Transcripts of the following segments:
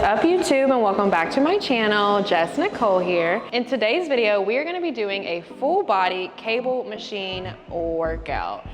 up YouTube, and welcome back to my channel. Jess Nichole here. In today's video, we are going to be doing a full body cable machine workout.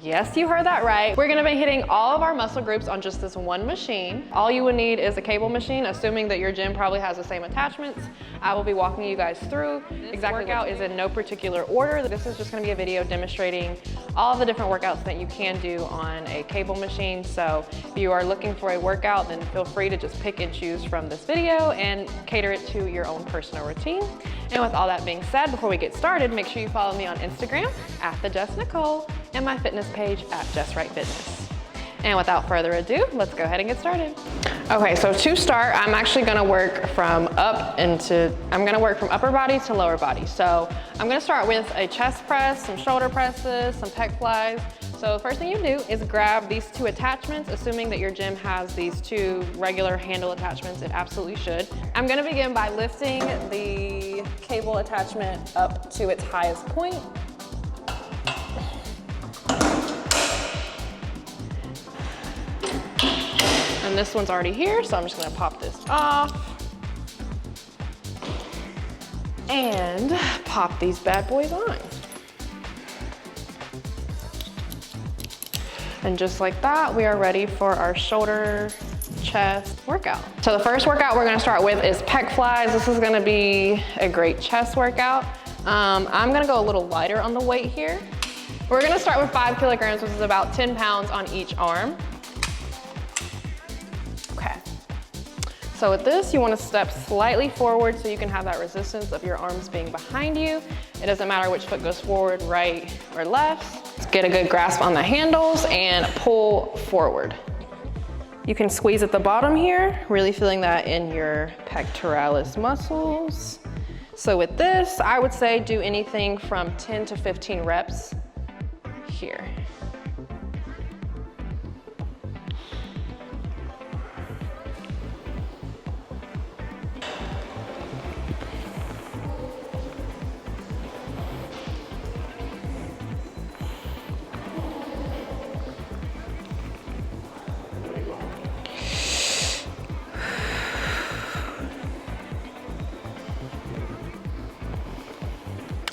Yes, you heard that right. We're gonna be hitting all of our muscle groups on just this one machine. All you would need is a cable machine, assuming that your gym probably has the same attachments. I will be walking you guys through. Exactly, workout is in no particular order. This is just gonna be a video demonstrating all of the different workouts that you can do on a cable machine. So if you are looking for a workout, then feel free to just pick and choose from this video and cater it to your own personal routine. And with all that being said, before we get started, make sure you follow me on Instagram at the Jess Nichole and my fitness page at Jess Right Fitness. And without further ado, let's go ahead and get started. Okay, so to start, I'm actually gonna work from upper body to lower body. So I'm gonna start with a chest press, some shoulder presses, some pec flies. So first thing you do is grab these two attachments, assuming that your gym has these two regular handle attachments. It absolutely should. I'm gonna begin by lifting the cable attachment up to its highest point. And this one's already here, so I'm just gonna pop this off and pop these bad boys on. And just like that, we are ready for our shoulder chest workout. So the first workout we're gonna start with is pec flies. This is gonna be a great chest workout. I'm gonna go a little lighter on the weight here. We're gonna start with 5 kilograms, which is about 10 pounds on each arm. Okay. So with this, you wanna step slightly forward so you can have that resistance of your arms being behind you. It doesn't matter which foot goes forward, right, or left. Get a good grasp on the handles and pull forward. You can squeeze at the bottom here, really feeling that in your pectoralis muscles. So with this, I would say do anything from 10 to 15 reps here.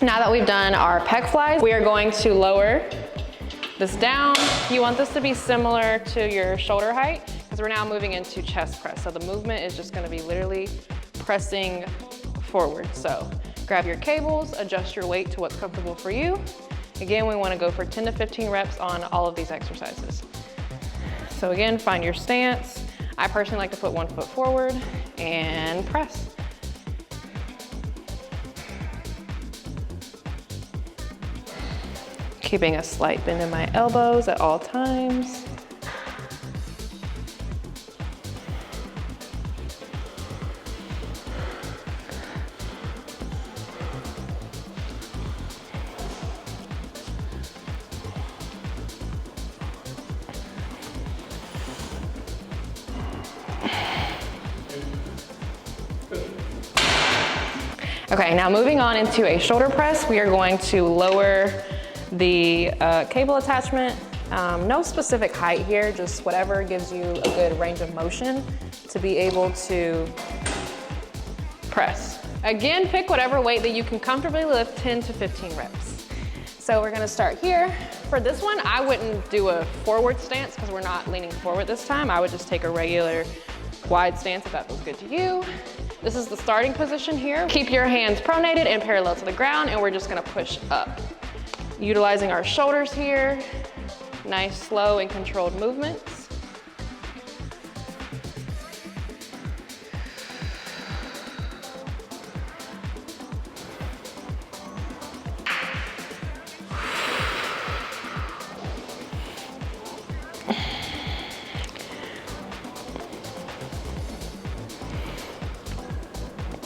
Now that we've done our pec flies, we are going to lower this down. You want this to be similar to your shoulder height because we're now moving into chest press. So the movement is just gonna be literally pressing forward. So grab your cables, adjust your weight to what's comfortable for you. Again, we wanna go for 10 to 15 reps on all of these exercises. So again, find your stance. I personally like to put one foot forward and press. Keeping a slight bend in my elbows at all times. Okay, now moving on into a shoulder press, we are going to lower the cable attachment. No specific height here, just whatever gives you a good range of motion to be able to press. Again, pick whatever weight that you can comfortably lift, 10 to 15 reps. So we're gonna start here. For this one, I wouldn't do a forward stance because we're not leaning forward this time. I would just take a regular wide stance if that feels good to you. This is the starting position here. Keep your hands pronated and parallel to the ground, and we're just gonna push up. Utilizing our shoulders here, nice, slow, and controlled movements.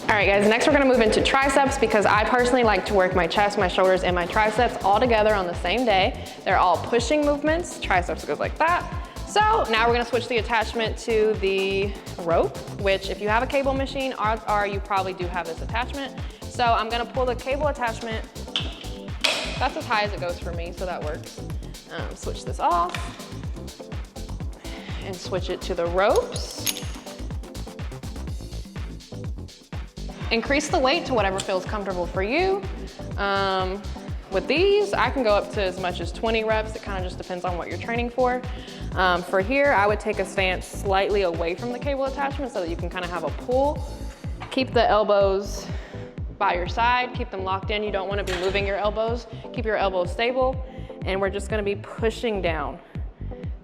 All right guys, next we're gonna move into triceps because I personally like to work my chest, my shoulders, and my triceps all together on the same day. They're all pushing movements. Triceps goes like that. So now we're gonna switch the attachment to the rope, which if you have a cable machine, odds are you probably do have this attachment. So I'm gonna pull the cable attachment. That's as high as it goes for me, so that works. Switch this off and switch it to the ropes. Increase the weight to whatever feels comfortable for you. With these, I can go up to as much as 20 reps. It kind of just depends on what you're training for. For here, I would take a stance slightly away from the cable attachment so that you can kind of have a pull. Keep the elbows by your side, keep them locked in. You don't want to be moving your elbows. Keep your elbows stable, and we're just going to be pushing down.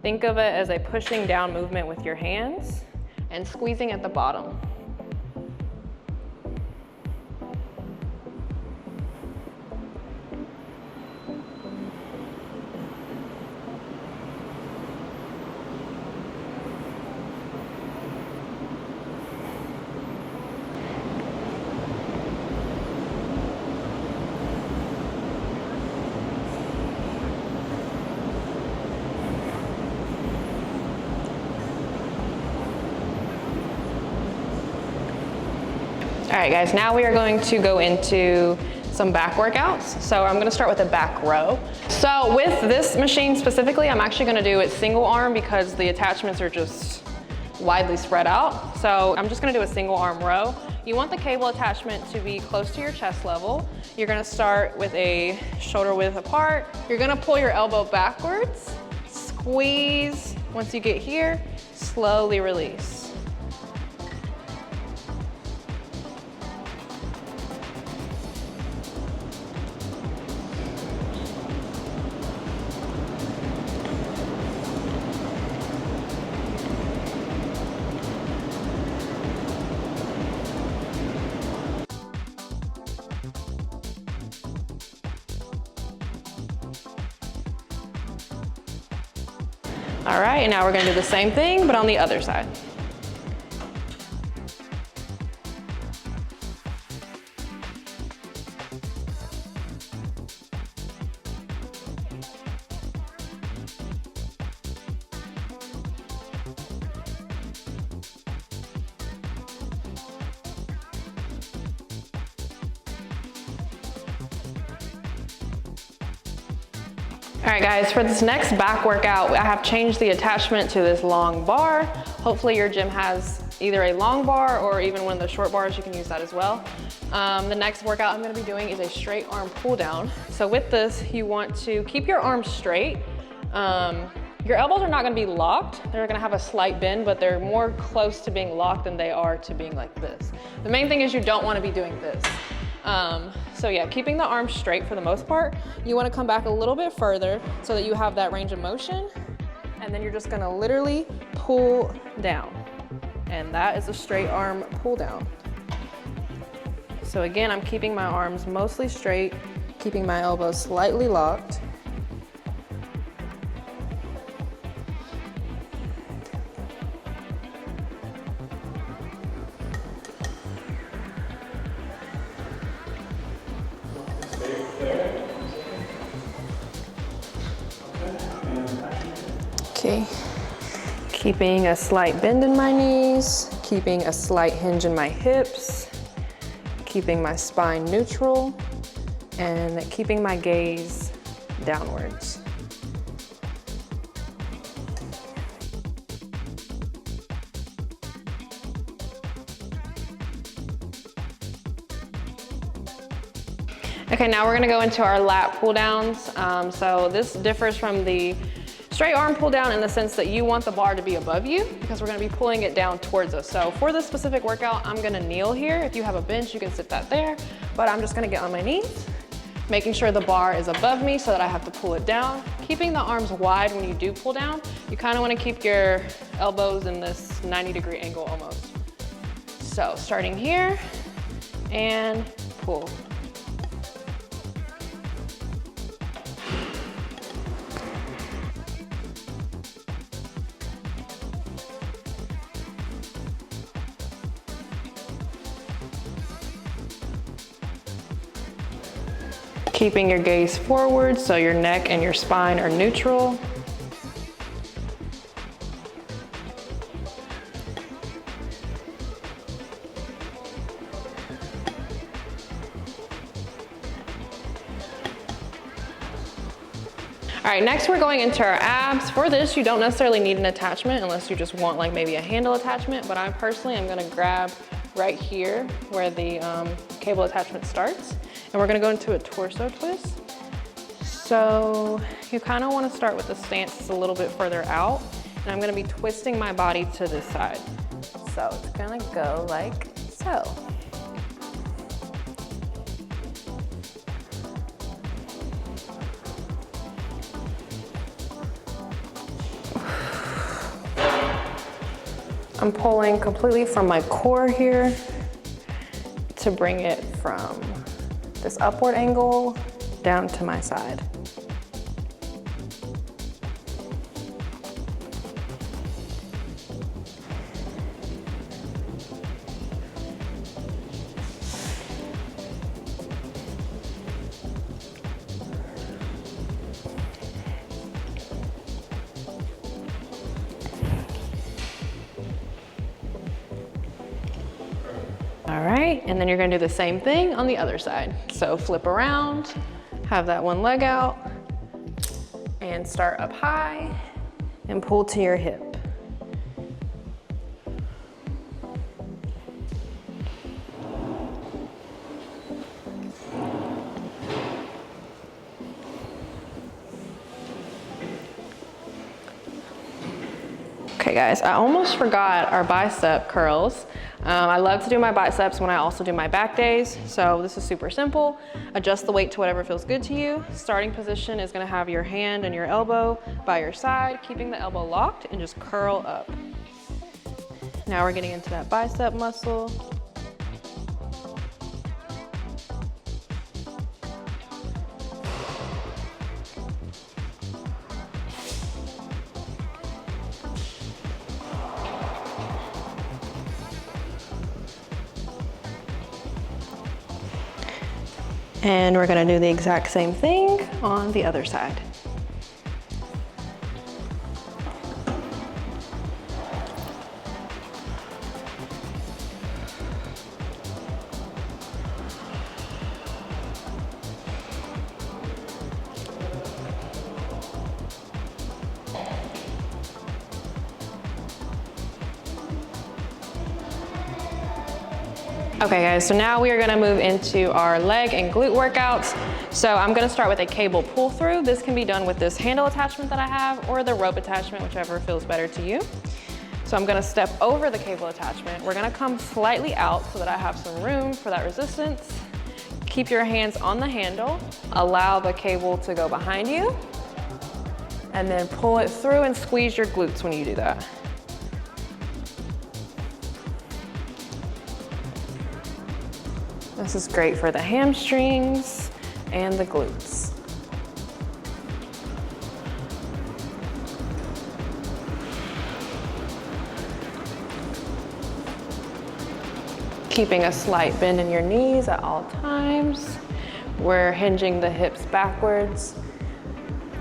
Think of it as a pushing down movement with your hands and squeezing at the bottom. All right, guys, now we are going to go into some back workouts. So I'm gonna start with a back row. So with this machine specifically, I'm actually gonna do it single arm because the attachments are just widely spread out. So I'm just gonna do a single arm row. You want the cable attachment to be close to your chest level. You're gonna start with a shoulder width apart. You're gonna pull your elbow backwards, squeeze. Once you get here, slowly release. All right, and now we're gonna do the same thing, but on the other side. All right, guys, for this next back workout, I have changed the attachment to this long bar. Hopefully your gym has either a long bar or even one of the short bars. You can use that as well. The next workout I'm gonna be doing is a straight arm pull down. So with this, you want to keep your arms straight. Your elbows are not gonna be locked. They're gonna have a slight bend, but they're more close to being locked than they are to being like this. The main thing is you don't wanna be doing this. So yeah, keeping the arms straight for the most part. You wanna come back a little bit further so that you have that range of motion, and then you're just gonna literally pull down. And that is a straight arm pull down. So again, I'm keeping my arms mostly straight, keeping my elbows slightly locked. Okay, keeping a slight bend in my knees, keeping a slight hinge in my hips, keeping my spine neutral, and keeping my gaze downwards. Okay, now we're gonna go into our lat pull downs. So this differs from the straight arm pull down in the sense that you want the bar to be above you because we're gonna be pulling it down towards us. So for this specific workout, I'm gonna kneel here. If you have a bench, you can sit that there, but I'm just gonna get on my knees, making sure the bar is above me so that I have to pull it down. Keeping the arms wide when you do pull down. You kinda wanna keep your elbows in this 90-degree angle almost. So starting here and pull. Keeping your gaze forward so your neck and your spine are neutral. All right, next we're going into our abs. For this, you don't necessarily need an attachment unless you just want like maybe a handle attachment, but I personally am gonna grab right here where the cable attachment starts. And we're gonna go into a torso twist. So you kind of want to start with the stance that's a little bit further out. And I'm gonna be twisting my body to this side. So it's gonna go like so. I'm pulling completely from my core here to bring it from this upward angle down to my side. All right, and then you're gonna do the same thing on the other side. So flip around, have that one leg out, and start up high and pull to your hip. Okay guys, I almost forgot our bicep curls. I love to do my biceps when I also do my back days, so this is super simple. Adjust the weight to whatever feels good to you. Starting position is gonna have your hand and your elbow by your side, keeping the elbow locked, and just curl up. Now we're getting into that bicep muscle. And we're gonna do the exact same thing on the other side. Okay guys, so now we are gonna move into our leg and glute workouts. So I'm gonna start with a cable pull through. This can be done with this handle attachment that I have or the rope attachment, whichever feels better to you. So I'm gonna step over the cable attachment. We're gonna come slightly out so that I have some room for that resistance. Keep your hands on the handle. Allow the cable to go behind you. And then pull it through and squeeze your glutes when you do that. This is great for the hamstrings and the glutes. Keeping a slight bend in your knees at all times. We're hinging the hips backwards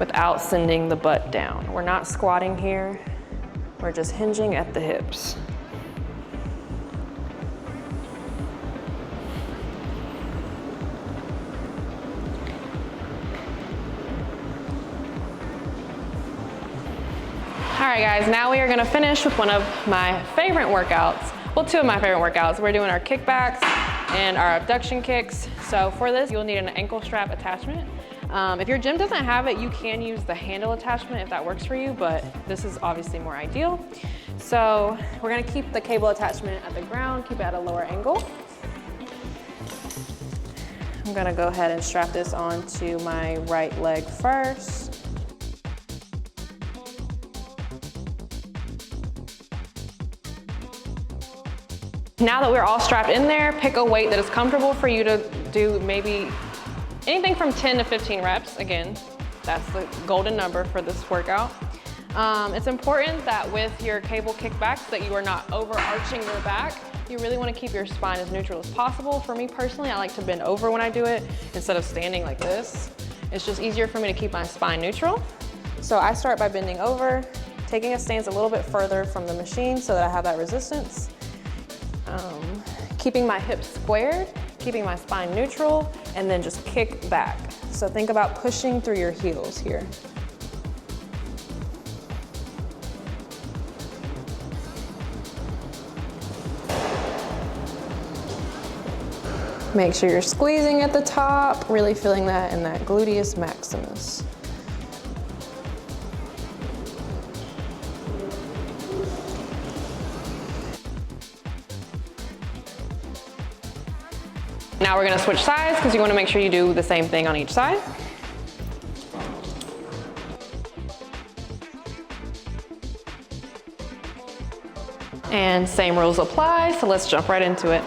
without sending the butt down. We're not squatting here. We're just hinging at the hips. All right guys, now we are gonna finish with one of my favorite workouts. Well, two of my favorite workouts. We're doing our kickbacks and our abduction kicks. So for this, you'll need an ankle strap attachment. If your gym doesn't have it, you can use the handle attachment if that works for you, but this is obviously more ideal. So we're gonna keep the cable attachment at the ground, keep it at a lower angle. I'm gonna go ahead and strap this onto my right leg first. Now that we're all strapped in there, pick a weight that is comfortable for you to do, maybe anything from 10 to 15 reps. Again, that's the golden number for this workout. It's important that with your cable kickbacks that you are not overarching your back. You really want to keep your spine as neutral as possible. For me personally, I like to bend over when I do it instead of standing like this. It's just easier for me to keep my spine neutral. So I start by bending over, taking a stance a little bit further from the machine so that I have that resistance. Keeping my hips squared, keeping my spine neutral, and then just kick back. So think about pushing through your heels here. Make sure you're squeezing at the top, really feeling that in that gluteus maximus. Now we're gonna switch sides because you wanna make sure you do the same thing on each side. And same rules apply, so let's jump right into it.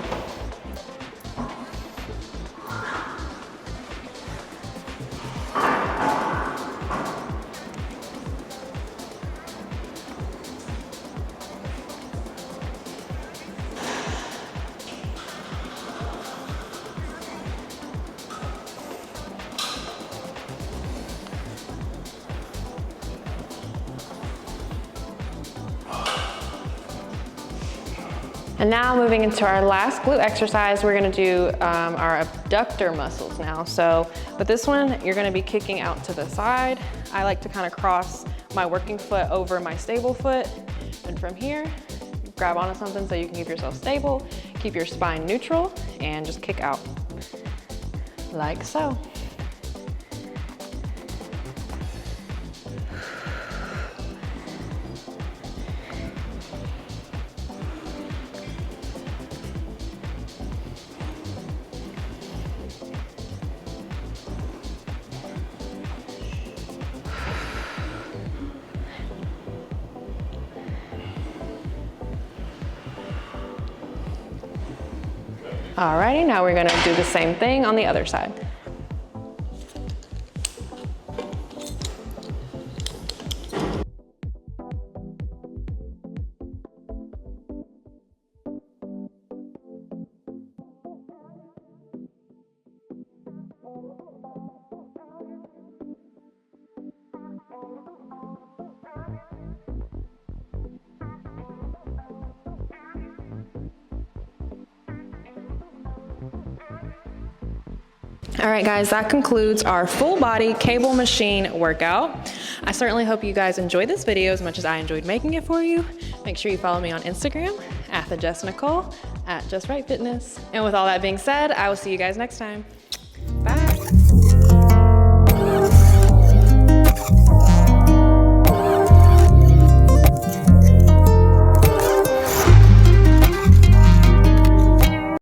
And now moving into our last glute exercise, we're gonna do our abductor muscles now. So with this one, you're gonna be kicking out to the side. I like to kind of cross my working foot over my stable foot. And from here, grab onto something so you can keep yourself stable, keep your spine neutral, and just kick out like so. Alrighty, now we're gonna do the same thing on the other side. All right, guys, that concludes our full body cable machine workout. I certainly hope you guys enjoyed this video as much as I enjoyed making it for you. Make sure you follow me on Instagram @the Jess Nichole, @Jess Right Fitness. And with all that being said, I will see you guys next time.